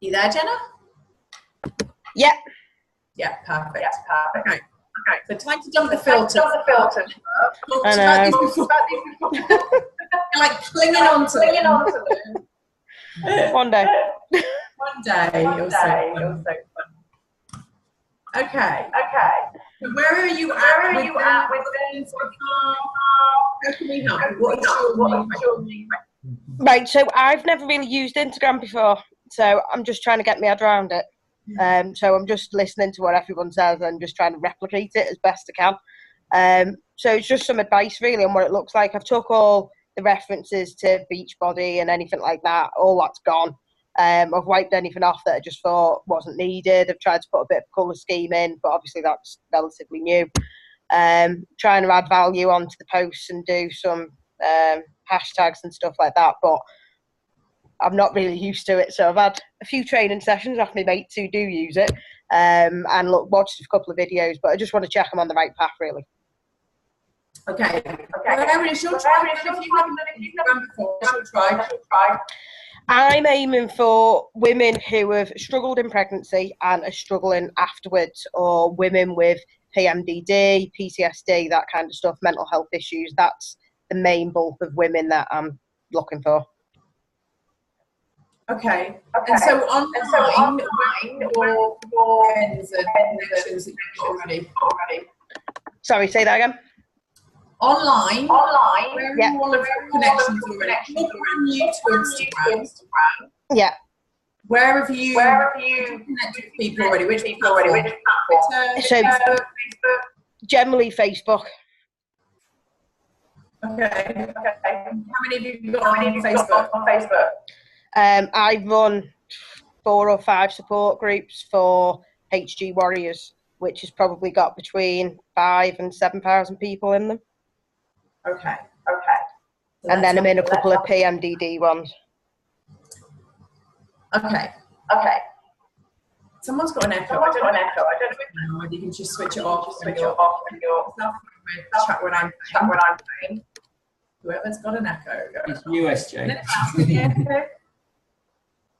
You there, Jenna? Yeah. Yeah, perfect. Okay. So time to dump the filter. I know. You're like clinging on to them. One day. One day. You're so fun. Okay. So where are you at with things? How can we help? What is your main Right, so I've never really used Instagram before, so I'm just trying to get my head around it. So I'm just listening to what everyone says and just trying to replicate it as best I can. So it's just some advice really on what it looks like. I've took all the references to Beachbody and anything like that. All that's gone. I've wiped anything off that I just thought wasn't needed. I've tried to put a bit of colour scheme in, but obviously that's relatively new. Trying to add value onto the posts and do some hashtags and stuff like that, but I'm not really used to it. So I've had a few training sessions off my mates who do use it, and watched a couple of videos, but I just want to check I'm on the right path really. Okay. Whatever is your tribe, if you've never done it before, what's your tribe? I'm aiming for women who have struggled in pregnancy and are struggling afterwards, or women with PMDD, PTSD, that kind of stuff, mental health issues. That's the main bulk of women that I'm looking for. Okay. And so online, your friends and connections that you've got already. Sorry, say that again. Online, where are all of your connections already? You're brand new to Instagram. Yeah. Where have you connected with people already? Which people already? So Facebook? generally Facebook. Okay. How many have you got on Facebook? I run 4 or 5 support groups for HG Warriors, which has probably got between 5,000 and 7,000 people in them. Okay. So and then I'm in a couple of PMDD ones. Okay. Someone's got an echo. I don't know whether you can just switch it off. Chat when I'm playing. Whoever's got an echo. It's USJ.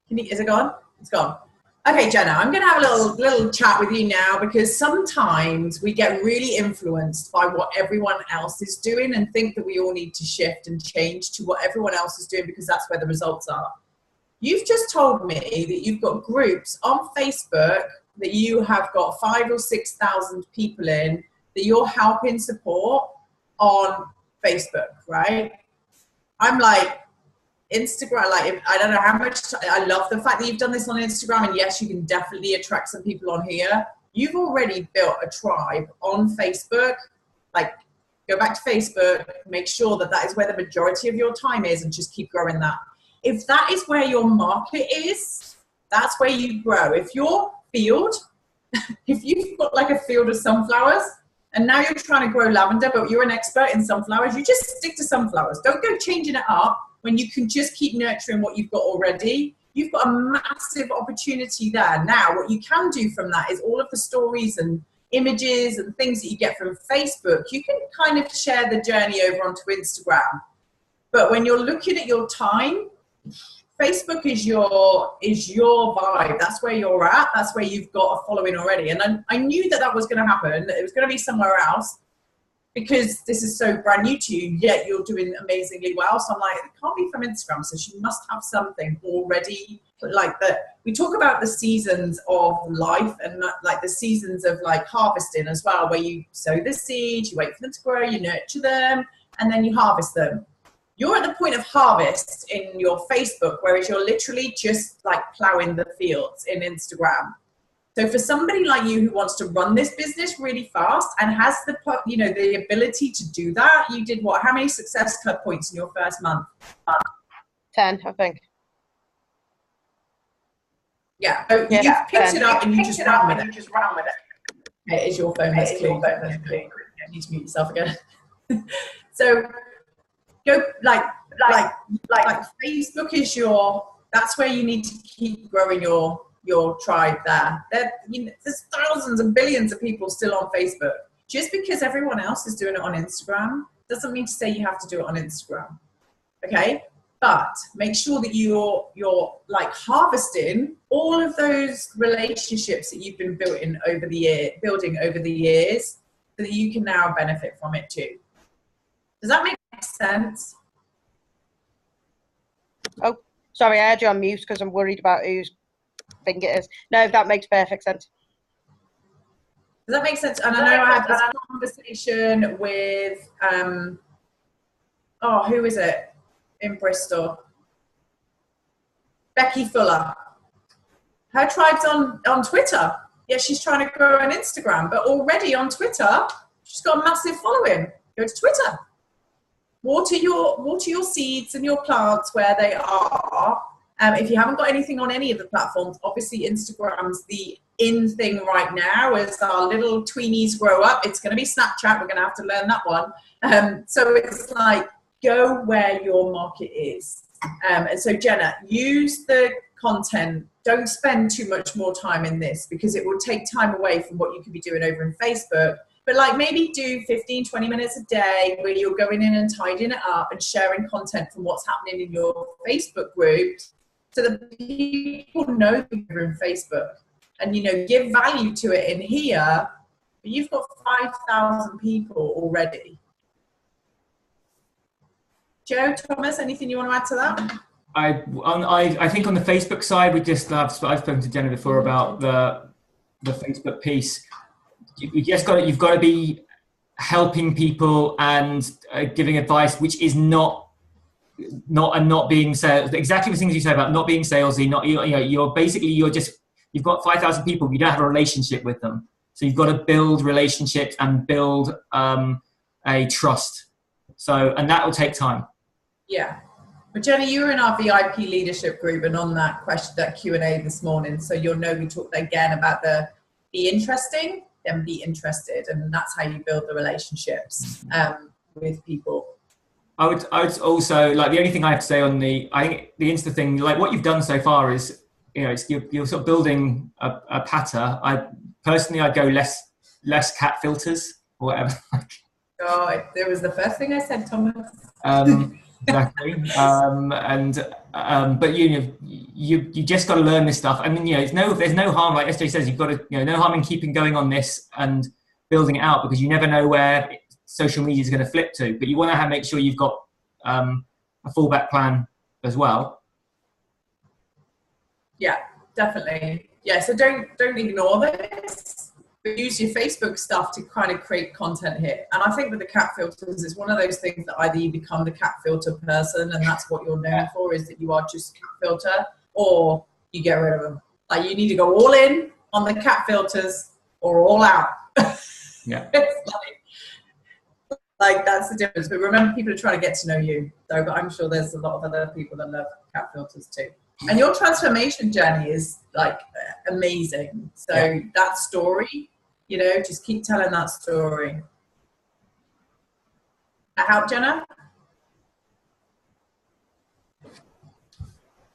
Is it gone? It's gone. Okay, Jenna, I'm going to have a little chat with you now, because sometimes we get really influenced by what everyone else is doing and think that we all need to shift and change to what everyone else is doing because that's where the results are. You've just told me that you've got groups on Facebook that you have got 5,000 or 6,000 people in that you're helping support on Facebook, right? I'm like, Instagram, like, I don't know how much, I love the fact that you've done this on Instagram, and yes, you can definitely attract some people on here. You've already built a tribe on Facebook. Like, go back to Facebook, make sure that is where the majority of your time is, and just keep growing that. If that is where your market is, that's where you grow. If your field, if you've got like a field of sunflowers, and now you're trying to grow lavender, but you're an expert in sunflowers, you just stick to sunflowers. Don't go changing it up when you can just keep nurturing what you've got already. You've got a massive opportunity there. Now, what you can do from that is all of the stories and images and things that you get from Facebook, you can kind of share the journey over onto Instagram. But when you're looking at your time, Facebook is your vibe. That's where you're at. That's where you've got a following already. And I knew that was going to happen. It was going to be somewhere else, because this is so brand new to you, yet you're doing amazingly well. So I'm like, it can't be from Instagram. So she must have something already like that. We talk about the seasons of life and like the seasons of like harvesting as well, where you sow the seeds, you wait for them to grow, you nurture them, and then you harvest them. You're at the point of harvest in your Facebook, whereas you're literally just like plowing the fields in Instagram. So for somebody like you who wants to run this business really fast and has the ability to do that, you did what? How many success club points in your first month? 10, I think. Yeah. So yeah, you've picked 10. it up and you just ran with it. It is your phone that's clean. You need to mute yourself again. So go like Facebook is that's where you need to keep growing your tribe there. There's thousands and billions of people still on Facebook. Just because everyone else is doing it on Instagram doesn't mean to say you have to do it on Instagram. Okay? But make sure that you're like harvesting all of those relationships that you've been building over the years, so that you can now benefit from it too. Does that make sense? Oh, sorry, I had you on mute because I'm worried about whose thing it is. No, that makes perfect sense. Does that make sense? And I know I had this conversation with, who is it in Bristol? Becky Fuller. Her tribe's on Twitter. Yeah, she's trying to grow on Instagram, but already on Twitter, she's got a massive following. Go to Twitter. Water your seeds and your plants where they are. If you haven't got anything on any of the platforms, obviously Instagram's the in thing right now. As our little tweenies grow up, it's going to be Snapchat. We're going to have to learn that one. So it's like, go where your market is. And so Jenna, use the content. Don't spend too much more time in this, because it will take time away from what you could be doing over in Facebook. But like, maybe do 15, 20 minutes a day where you're going in and tidying it up and sharing content from what's happening in your Facebook group, so that people know you're in Facebook and, you know, give value to it in here. But you've got 5,000 people already. Joe, Thomas, anything you want to add to that? I think on the Facebook side, I've spoken to Jenna before about the Facebook piece. You've got to be helping people and giving advice, which is not being sales. Exactly the things you say about not being salesy. You've got 5,000 people. You don't have a relationship with them, so you've got to build relationships and build a trust. And that will take time. Yeah. But Jenny, you were in our VIP leadership group and on that Q&A this morning, so you'll know we talked again about the be interesting, then be interested, and that's how you build the relationships with people. I would also, like, the only thing I have to say on the Insta thing, like what you've done so far is, you know, you're sort of building a patter. I'd go less cat filters or whatever. Oh, it was the first thing I said, Thomas. Exactly. But you just got to learn this stuff. I mean, you know, there's no harm, like SJ says, you've got to, you know, no harm in keeping going on this and building it out, because you never know where social media is going to flip to. But you want to make sure you've got a fallback plan as well. Yeah, definitely. Yeah, so don't ignore this. But use your Facebook stuff to kind of create content here. And I think with the cat filters, it's one of those things that either you become the cat filter person and that's what you're known for, is that you are just cat filter, or you get rid of them. Like, you need to go all in on the cat filters or all out. Yeah. like that's the difference. But remember, people are trying to get to know you. So, but I'm sure there's a lot of other people that love cat filters too. And your transformation journey is like amazing. So that story, you know, just keep telling that story. That help, Jenna?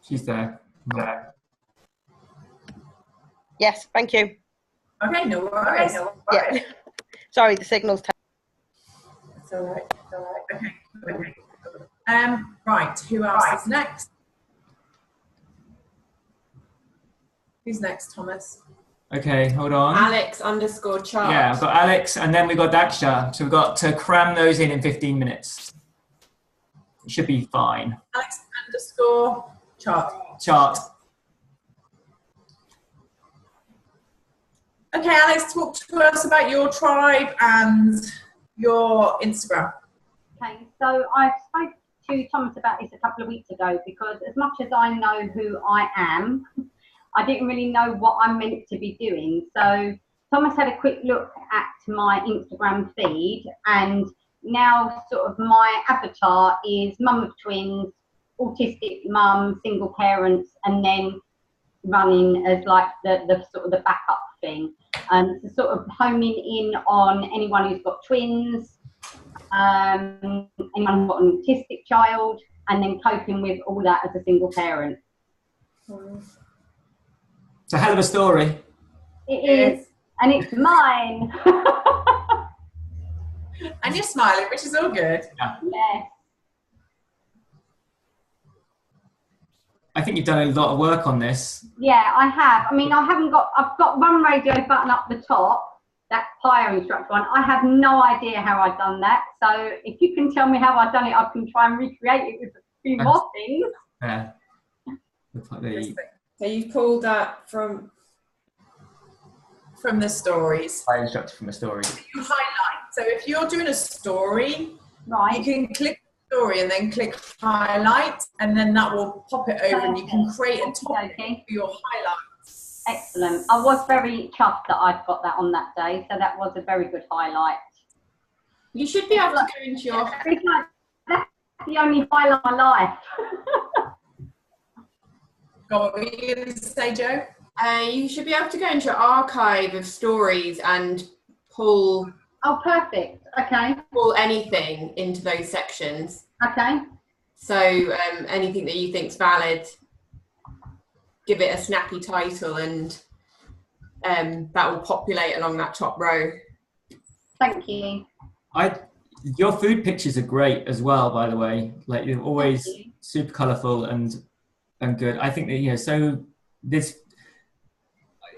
She's there. Yes, thank you. Okay, no worries. Yeah. Sorry, the signal's... It's all right. Okay. Right, who else is next? Who's next, Thomas? Okay, hold on. Alex_chart. Yeah, I've got Alex, and then we've got Daksha. So we've got to cram those in 15 minutes. It should be fine. Alex_chart. Okay, Alex, talk to us about your tribe and your Instagram. Okay, so I spoke to Thomas about this a couple of weeks ago, because as much as I know who I am, I didn't really know what I'm meant to be doing. So Thomas had a quick look at my Instagram feed, and now sort of my avatar is mum of twins, autistic mum, single parents, and then running as like the sort of the backup thing. So sort of homing in on anyone who's got twins, anyone who's got an autistic child, and then coping with all that as a single parent. It's a hell of a story. It is, and it's mine. And you're smiling, which is all good. Yeah. Yes. I think you've done a lot of work on this. Yeah, I have. I mean, I've got one radio button up the top, that fire instructor one. I have no idea how I've done that. So if you can tell me how I've done it, I can try and recreate it with a few more things. Yeah. Looks like they So you've pulled that from the stories. fire instructor from a story. You highlight. So if you're doing a story, Right. you can click story and then click highlight, and then that will pop it over, and you can create a topic Okay. for your highlights. Excellent. I was very chuffed that I'd got that on that day, so that was a very good highlight. you should be able to go into your It's like, that's the only highlight of my life. Go on, what were you going to say, Joe? you should be able to go into your archive of stories and pull Oh, perfect. Okay. anything into those sections. Okay. So anything that you think's valid, give it a snappy title, and that will populate along that top row. Thank you. Your food pictures are great as well, by the way. Like, you're always super colourful and good. I think that, so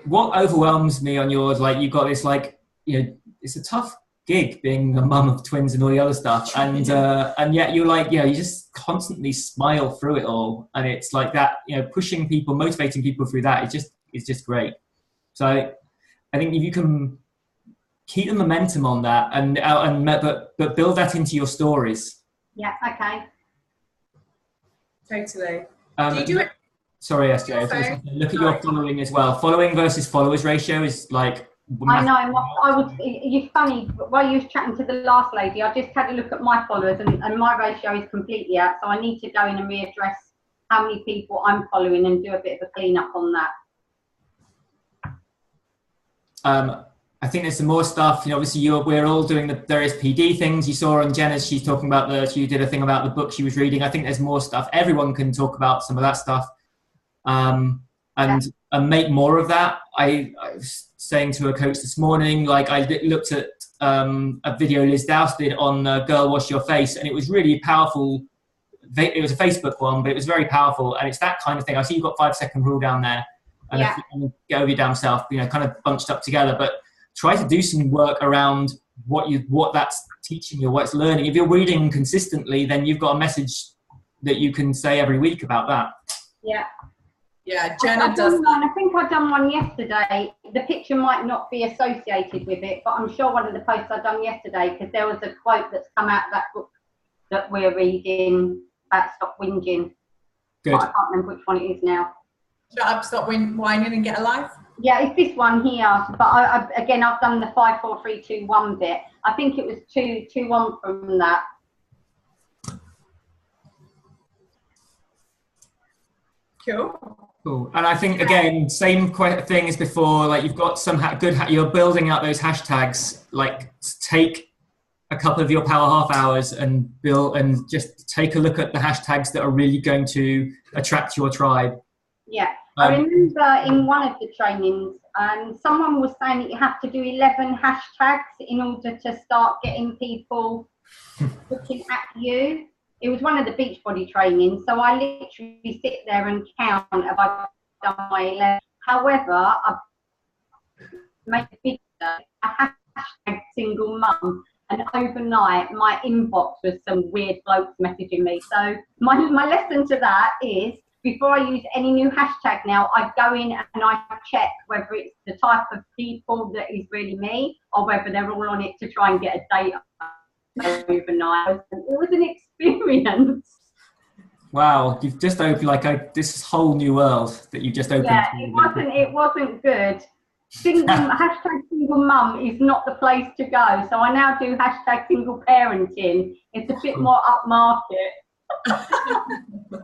what overwhelms me on yours, like, you've got this, like, it's a tough gig being a mum of twins and all the other stuff, and yet you're like, you just constantly smile through it all, and it's like that, pushing people, motivating people through that is just great. So I think if you can keep the momentum on that, but build that into your stories. Yeah. Okay. Totally. Do you do it? Sorry, SJ. Look at your following as well. Following versus followers ratio is like. I know. It's funny. While you was chatting to the last lady, I just had a look at my followers, and my ratio is completely out. So I need to go in and readdress how many people I'm following and do a bit of a clean up on that. I think there's some more stuff. Obviously, we're all doing the various PD things. You saw on Jenna's, she's talking about she did a thing about the book she was reading. I think there's more stuff. Everyone can talk about some of that stuff, and make more of that. I was saying to a coach this morning, like, I looked at a video Liz Dowse did on Girl Wash Your Face, and it was really powerful. It was a Facebook one, but it was very powerful, and it's that kind of thing. I see you've got 5-second rule down there, and get over your damn self, kind of bunched up together, but try to do some work around what that's teaching you, what it's learning. If you're reading consistently, then you've got a message that you can say every week about that. Yeah. Yeah, Jenna does. I think I've done one yesterday. The picture might not be associated with it, but I'm sure one of the posts I've done yesterday, because there was a quote that's come out of that book that we're reading about Stop Whinging. Good. I can't remember which one it is now. Shut up, stop whining and get a life. Yeah, it's this one here. But again, I've done the 5, 4, 3, 2, 1 bit. I think it was 2, 2, 1 from that. Cool. And I think, again, same thing as before. Like, you've got some you're building out those hashtags. Like, take a couple of your power half hours and just take a look at the hashtags that are really going to attract your tribe. Yeah. I remember in one of the trainings, someone was saying that you have to do 11 hashtags in order to start getting people looking at you. It was one of the Beachbody trainings, so I literally sit there and count if I've done my 11. However, I've made a big mistake. I hashtag single mum, and overnight my inbox was some weird blokes messaging me. So my lesson to that is, before I use any new hashtag now, I go in and I check whether it's the type of people that is really me, or whether they're all on it to try and get a date overnight. It was an experience. Wow, you've just opened this whole new world that you've just opened. Yeah, it wasn't good. Hashtag single mum is not the place to go. So I now do hashtag single parenting. It's a bit more upmarket.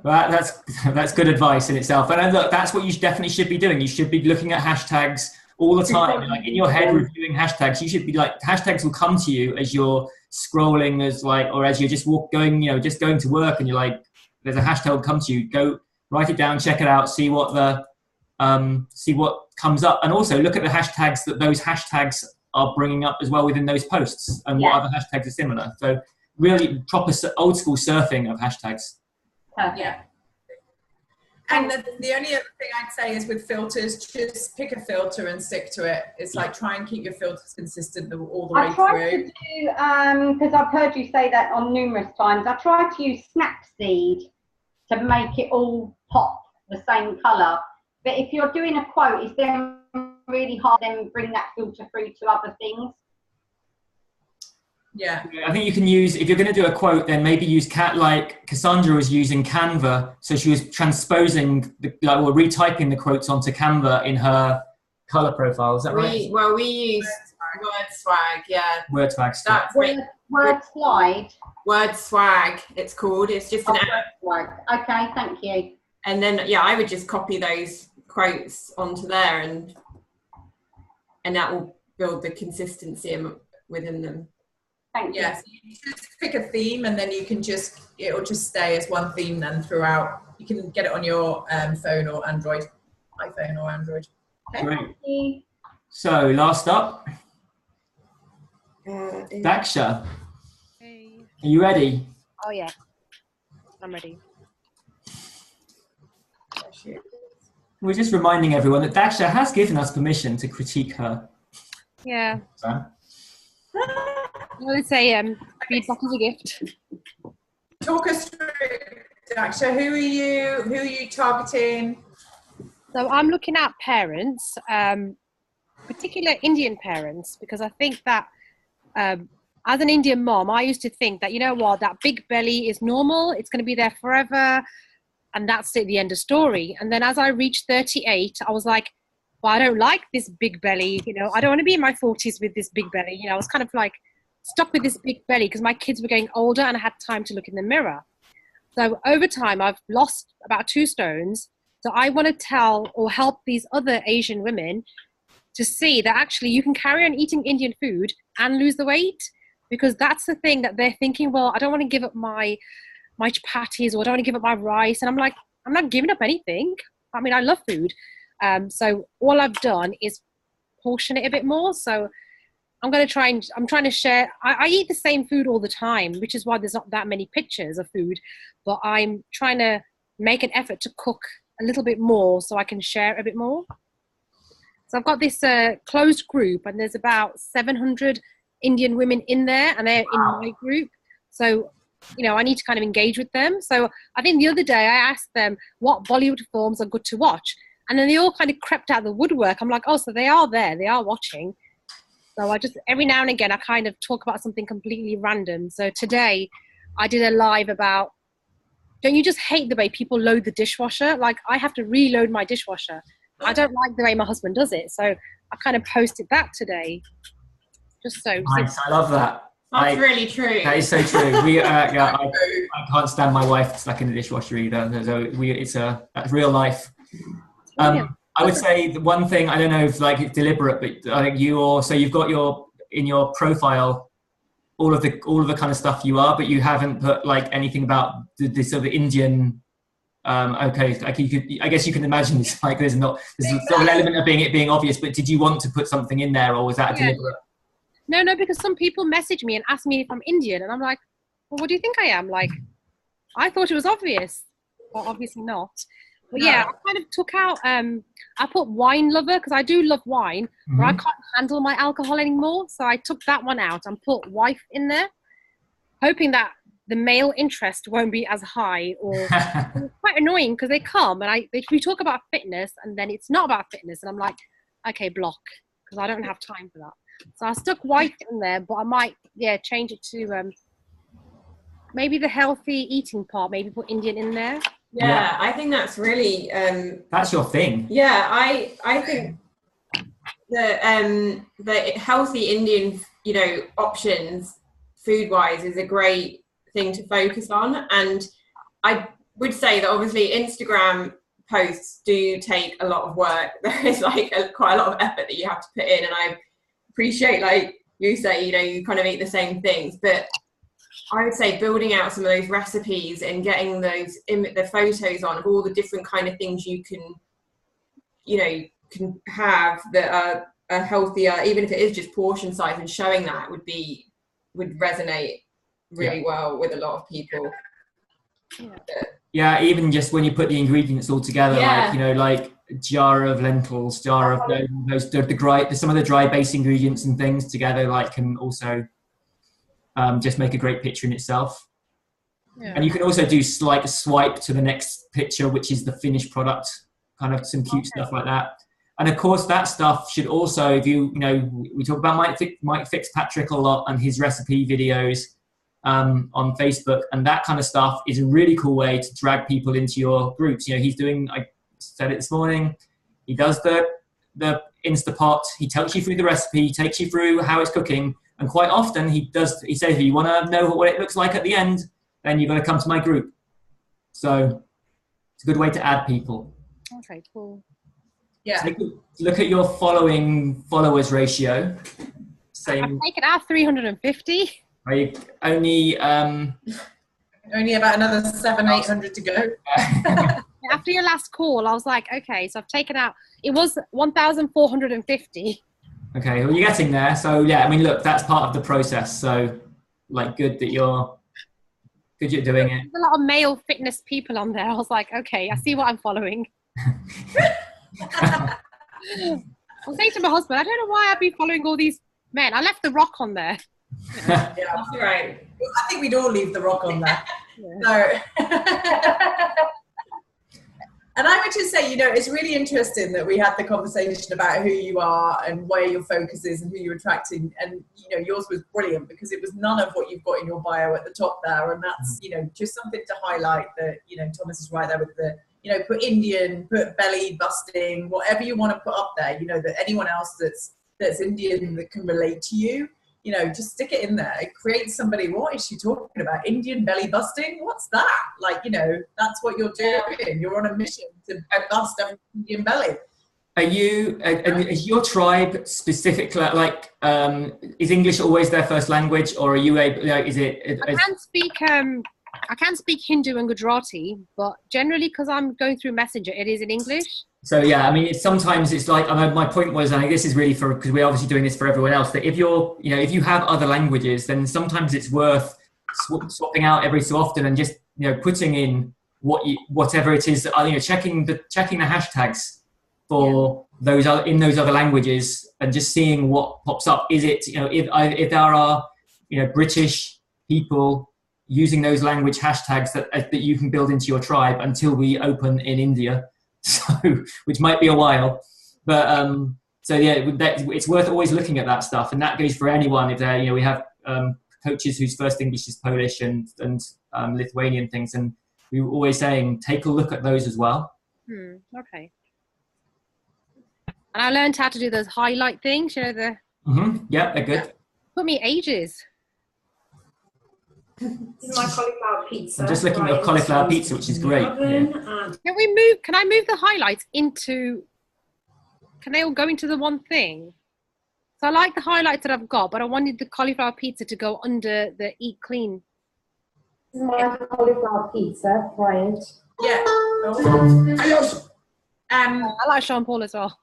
Well, that's good advice in itself. And look, that's what you definitely should be doing. You should be looking at hashtags all the time, like in your head, reviewing hashtags. You should be like, hashtags will come to you as you're scrolling, or as you're just going to work, and you're like, there's a hashtag will come to you. Go write it down, check it out, see what comes up, and also look at the hashtags that those hashtags are bringing up as well within those posts, and what other hashtags are similar. So really proper old school surfing of hashtags. Perfect. Yeah. And the only other thing I'd say is with filters, just pick a filter and stick to it. It's like try and keep your filters consistent all the way I try through. to do, because I've heard you say that on numerous times, I try to use Snapseed to make it all pop the same colour. But if you're doing a quote, it's then really hard to then bring that filter through to other things. Yeah. I think you can use, if you're going to do a quote, then maybe use like Cassandra was using Canva. So she was transposing, or retyping the quotes onto Canva in her color profile. Is that right? Well, we use WordSwag, yeah. WordSwag stuff. WordSwag, it's called. It's just an app. Okay, thank you. And then, yeah, I would just copy those quotes onto there, and that will build the consistency within them. Thank you. Yes, you just pick a theme, and then it'll just stay as one theme then throughout. You can get it on your phone or Android, iPhone or Android. Okay. Great. So last up, Daksha. Hey. Are you ready? Oh yeah, I'm ready. We're just reminding everyone that Daksha has given us permission to critique her. Yeah. So. Well, it's a feedback is a gift. Talk us through, Daksha. Who are you targeting? So I'm looking at parents, particular Indian parents, because I think that as an Indian mom, I used to think that, you know what, that big belly is normal. It's going to be there forever. And that's it, the end of story. And then as I reached 38, I was like, well, I don't like this big belly. You know, I don't want to be in my 40s with this big belly. You know, I was kind of like stuck with this big belly because my kids were getting older and I had time to look in the mirror. So over time, I've lost about 2 stones. So I want to tell or help these other Asian women to see that actually you can carry on eating Indian food and lose the weight, because that's the thing that they're thinking, well, I don't want to give up my chapatis, or I don't want to give up my rice. And I'm like, I'm not giving up anything. I mean, I love food. So all I've done is portion it a bit more. So I'm trying to share. I eat the same food all the time, which is why there's not that many pictures of food, but I'm trying to make an effort to cook a little bit more so I can share a bit more. So I've got this closed group, and there's about 700 Indian women in there, and they're in my group. So, you know, I need to kind of engage with them. So I think the other day I asked them what Bollywood films are good to watch. And then they all kind of crept out of the woodwork. I'm like, oh, so they are there. They are watching. So I just, every now and again, I kind of talk about something completely random. So today I did a live about, don't you just hate the way people load the dishwasher? Like, I have to reload my dishwasher. I don't like the way my husband does it. So I kind of posted that today. Just so. Nice. I love that. That's really true. That is so true. I can't stand my wife stuck in the dishwasher either. So that's real life. I would say the one thing, I don't know if like it's deliberate, but I think you've got in your profile all of the kind of stuff you are, but you haven't put like anything about the sort of Indian. I guess you can imagine it's like there's sort of an element of being obvious, but did you want to put something in there, or was that deliberate? No, because some people message me and ask me if I'm Indian, and I'm like, well, what do you think I am? Like, I thought it was obvious, but obviously not. But yeah, I kind of took out, I put wine lover, because I do love wine, but I can't handle my alcohol anymore. So I took that one out and put wife in there, hoping that the male interest won't be as high. Or it's quite annoying because they come and we talk about fitness, and then it's not about fitness. And I'm like, okay, block, because I don't have time for that. So I stuck wife in there, but I might, change it to maybe the healthy eating part, maybe put Indian in there. Yeah, I think that's really that's your thing. Yeah, I think the healthy Indian, options food wise is a great thing to focus on. And I would say that obviously Instagram posts do take a lot of work. There is like quite a lot of effort that you have to put in, and I appreciate, like you say, you kind of eat the same things, but I would say building out some of those recipes and getting the photos on of all the different kind of things you can have that are healthier, even if it is just portion size, and showing that would resonate really well with a lot of people. Yeah, even just when you put the ingredients all together, Yeah. like, like a jar of lentils, jar of some of the dry base ingredients and things together, like, can also just make a great picture in itself. Yeah. And you can also do like a swipe to the next picture, which is the finished product, kind of some cute stuff like that. And of course, that stuff should also, if you we talk about Mike Fitzpatrick a lot and his recipe videos on Facebook, and that kind of stuff is a really cool way to drag people into your groups. He's doing, I said it this morning, he does the Instapot, he takes you through the recipe, he takes you through how it's cooking, and quite often he says, if you want to know what it looks like at the end, then you've got to come to my group. So it's a good way to add people. Okay, cool. Yeah. Take a look at your followers ratio. Same. I've taken out 350. Are you only about another 700-800 to go. After your last call, I was like, okay, so I've taken out, it was 1,450. Okay, well, you're getting there. So yeah, I mean, look, that's part of the process. So like, good you're doing it. There's a lot of male fitness people on there. I was like, okay, I see what I'm following. I was saying to my husband, I don't know why I'd be following all these men. I left The Rock on there. Yeah, That's right. I think we'd all leave The Rock on there. Yeah. So, and I would just say, it's really interesting that we had the conversation about who you are and where your focus is and who you're attracting. And, yours was brilliant because it was none of what you've got in your bio at the top there. And that's, just something to highlight that, Thomas is right there with the, put Indian, put belly busting, whatever you want to put up there, that anyone else that's Indian that can relate to you, just stick it in there. It creates somebody, what is she talking about? Indian belly busting? What's that? Like, that's what you're doing. You're on a mission to bust every Indian belly. Are you, is your tribe specifically, like, is English always their first language, or are you able, I can speak Hindu and Gujarati, but generally, because I'm going through Messenger, it is in English. So yeah, I mean, sometimes it's like, my point was, and this is really because we're obviously doing this for everyone else, that if if you have other languages, then sometimes it's worth swapping out every so often and just, putting in whatever it is, checking the hashtags for those other languages and just seeing what pops up. Is it, if there are, British people using those language hashtags that you can build into your tribe until we open in India. So, which might be a while, but so yeah, it's worth always looking at that stuff, and that goes for anyone. If they're, we have coaches whose first English is Polish and Lithuanian things, and we were always saying take a look at those as well. Okay. And I learned how to do those highlight things. Yeah, they're good. Took me ages. This is my cauliflower pizza. I'm just looking at cauliflower pizza, which is great. Yeah. Can I move the highlights into, can they all go into the one thing? So I like the highlights that I've got, but I wanted the cauliflower pizza to go under the Eat Clean. This is my cauliflower pizza. Try it. Yeah. I like Sean Paul as well.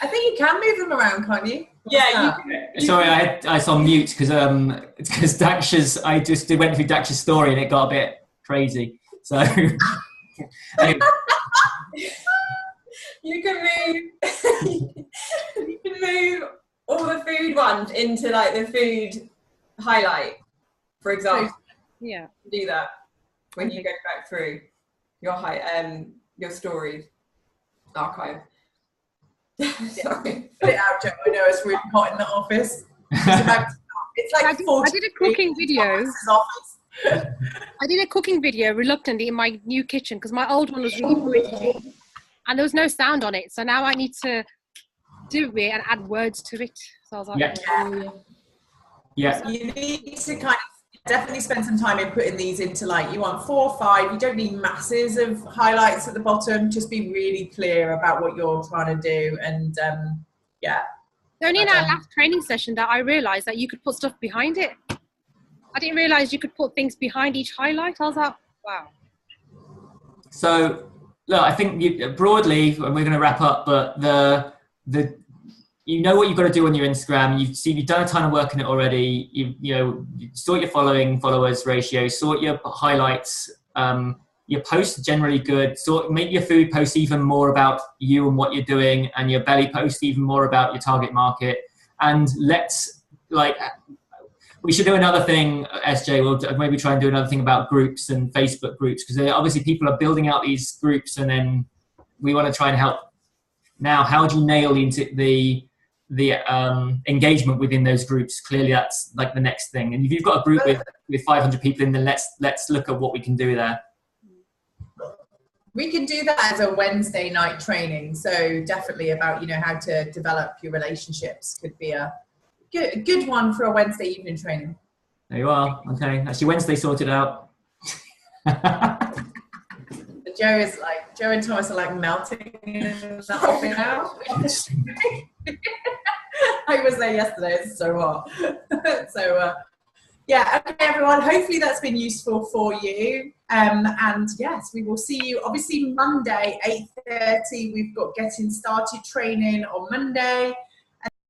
I think you can move them around, can't you? Yeah. Sorry, I saw mute because Daksha's. I just went through Daksha's story and it got a bit crazy. So anyway. You can move all the food ones into like the food highlight, for example. Yeah. Do that when you go back through your stories archive. Sorry. Put it out, Joe. I know it's really hot in the office. It's like I did a cooking video. I did a cooking video reluctantly in my new kitchen because my old one was really noisy and there was no sound on it. So now I need to do it and add words to it. So I was like, yeah. You need to kind of definitely spend some time in putting these into, like, you want 4 or 5. You don't need masses of highlights at the bottom. Just be really clear about what you're trying to do. And only in our last training session that I realized that you could put stuff behind it. I didn't realize you could put things behind each highlight. I was like, wow. So look, I think broadly, and we're going to wrap up, but the you know what you've got to do on your Instagram. You've done a ton of work on it already. You sort your followers ratio, sort your highlights. Your posts are generally good. Make your food posts even more about you and what you're doing, and your belly posts even more about your target market. And we should do another thing, SJ. We'll maybe try and do another thing about groups and Facebook groups, because obviously people are building out these groups, and then we want to try and help. Now, how do you nail the engagement within those groups? Clearly, that's like the next thing. And if you've got a group with 500 people in, then let's look at what we can do there. We can do that as a Wednesday night training. So definitely about, how to develop your relationships could be a good one for a Wednesday evening training. There you are. Okay, that's your Wednesday sorted out. Joe and Thomas are like melting in that office now. I was there yesterday. It's so hot. So yeah, okay, everyone. Hopefully that's been useful for you. And yes, we will see you obviously Monday 8:30. We've got getting started training on Monday.